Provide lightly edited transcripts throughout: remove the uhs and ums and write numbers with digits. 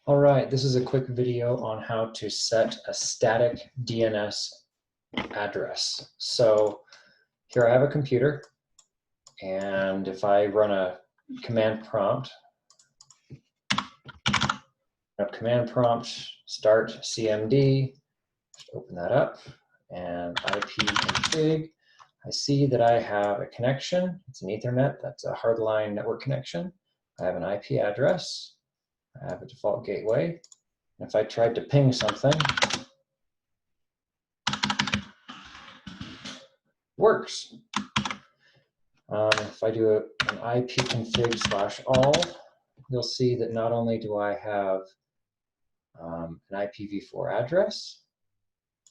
All right, this is a quick video on how to set a static DNS address. So here I have a computer, and if I run a command prompt start cmd, just open that up, and ipconfig, I see that I have a connection. It's an Ethernet, that's a hardline network connection. I have an IP address, I have a default gateway. If I tried to ping something, works. If I do an ipconfig/all, you'll see that not only do I have an IPv4 address,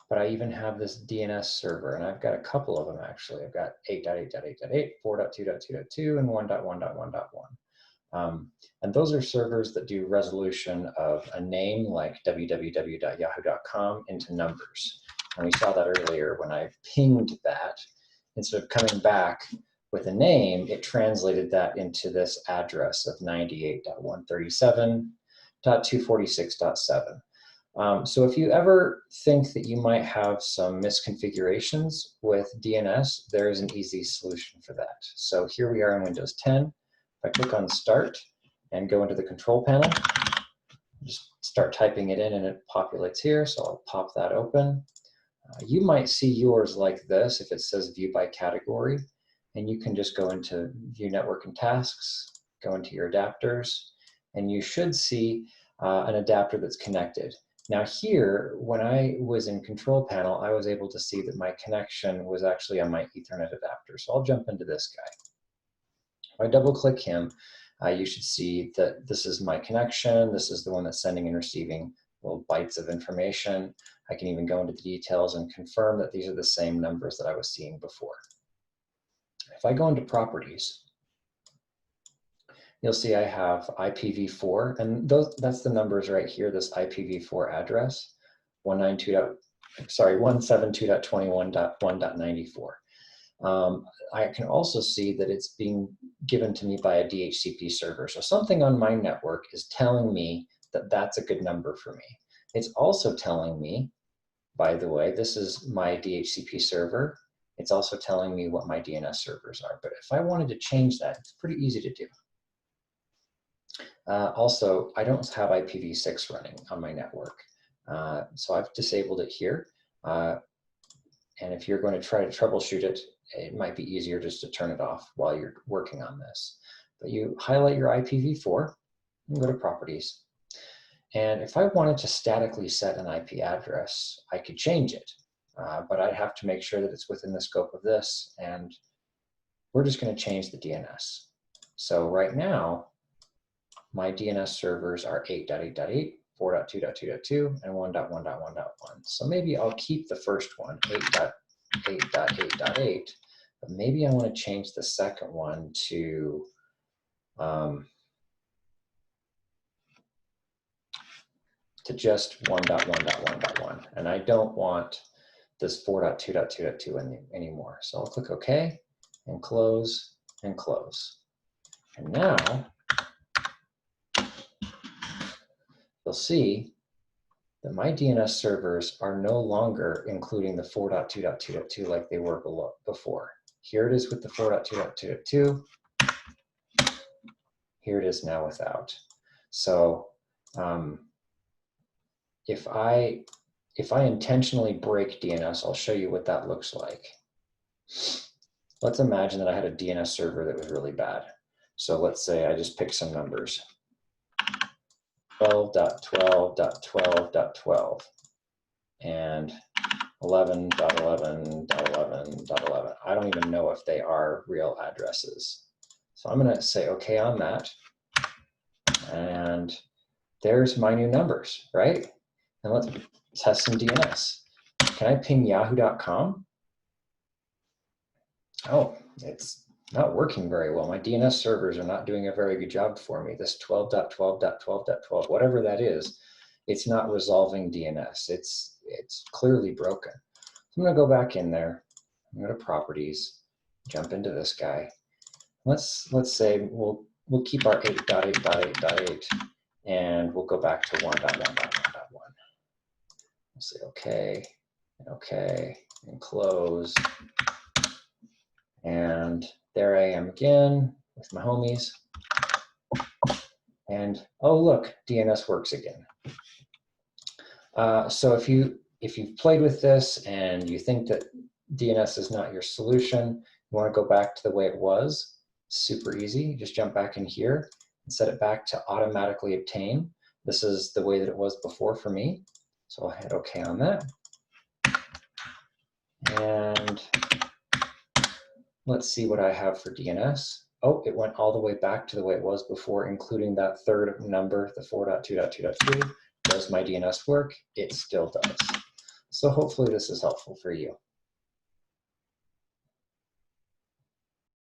but I even have this DNS server, and I've got a couple of them actually. I've got 8.8.8.8, 4.2.2.2, and 1.1.1.1. And those are servers that do resolution of a name like www.yahoo.com into numbers. And we saw that earlier when I pinged that. Instead of coming back with a name, it translated that into this address of 98.137.246.7. So if you ever think that you might have some misconfigurations with DNS, there is an easy solution for that. So here we are in Windows 10. If I click on Start and go into the control panel, just start typing it in and it populates here. So I'll pop that open. You might see yours like this if it says View by Category, and you can just go into View Network and Tasks, go into your adapters, and you should see an adapter that's connected. Now here, when I was in Control Panel, I was able to see that my connection was actually on my Ethernet adapter. So I'll jump into this guy. If I double click him, you should see that this is my connection. This is the one that's sending and receiving little bytes of information. I can even go into the details and confirm that these are the same numbers that I was seeing before. If I go into properties, you'll see I have IPv4, and that's the numbers right here, this IPv4 address, 172.21.1.94. I can also see that it's being given to me by a DHCP server. So something on my network is telling me that that's a good number for me. It's also telling me, by the way, this is my DHCP server. It's also telling me what my DNS servers are. But if I wanted to change that, it's pretty easy to do. Also, I don't have IPv6 running on my network. So I've disabled it here. And if you're going to try to troubleshoot it, it might be easier just to turn it off while you're working on this. But you highlight your IPv4 and go to Properties. And if I wanted to statically set an IP address, I could change it. But I'd have to make sure that it's within the scope of this. And we're just going to change the DNS. So right now, my DNS servers are 8.8.8, 4.2.2.2, and 1.1.1.1. So maybe I'll keep the first one, 8.8.8.8, but maybe I want to change the second one to just 1.1.1.1. And I don't want this 4.2.2.2 anymore. So I'll click OK and close and close. And now you'll see that my DNS servers are no longer including the 4.2.2.2 like they were before. Here it is with the 4.2.2.2. Here it is now without. So if I intentionally break DNS, I'll show you what that looks like. Let's imagine that I had a DNS server that was really bad. So let's say I just pick some numbers. 12.12.12.12 and 11.11.11.11. I don't even know if they are real addresses. So I'm going to say OK on that. And there's my new numbers, right? And let's test some DNS. Can I ping yahoo.com? Oh, it's not working very well. My DNS servers are not doing a very good job for me. This 12.12.12.12, whatever that is, it's not resolving DNS. It's clearly broken. So I'm going to go back in there. I'm going to Properties, jump into this guy. Let's say we'll keep our 8.8.8.8, and we'll go back to 1.1.1.1. We'll say okay, and okay, and close. And there I am again with my homies. And oh look, DNS works again. So if you've played with this and you think that DNS is not your solution, you want to go back to the way it was. Super easy. Just jump back in here and set it back to automatically obtain. This is the way that it was before for me. So I'll hit OK on that. And let's see what I have for DNS. Oh, it went all the way back to the way it was before, including that third number, the 4.2.2.2. Does my DNS work? It still does. So hopefully this is helpful for you.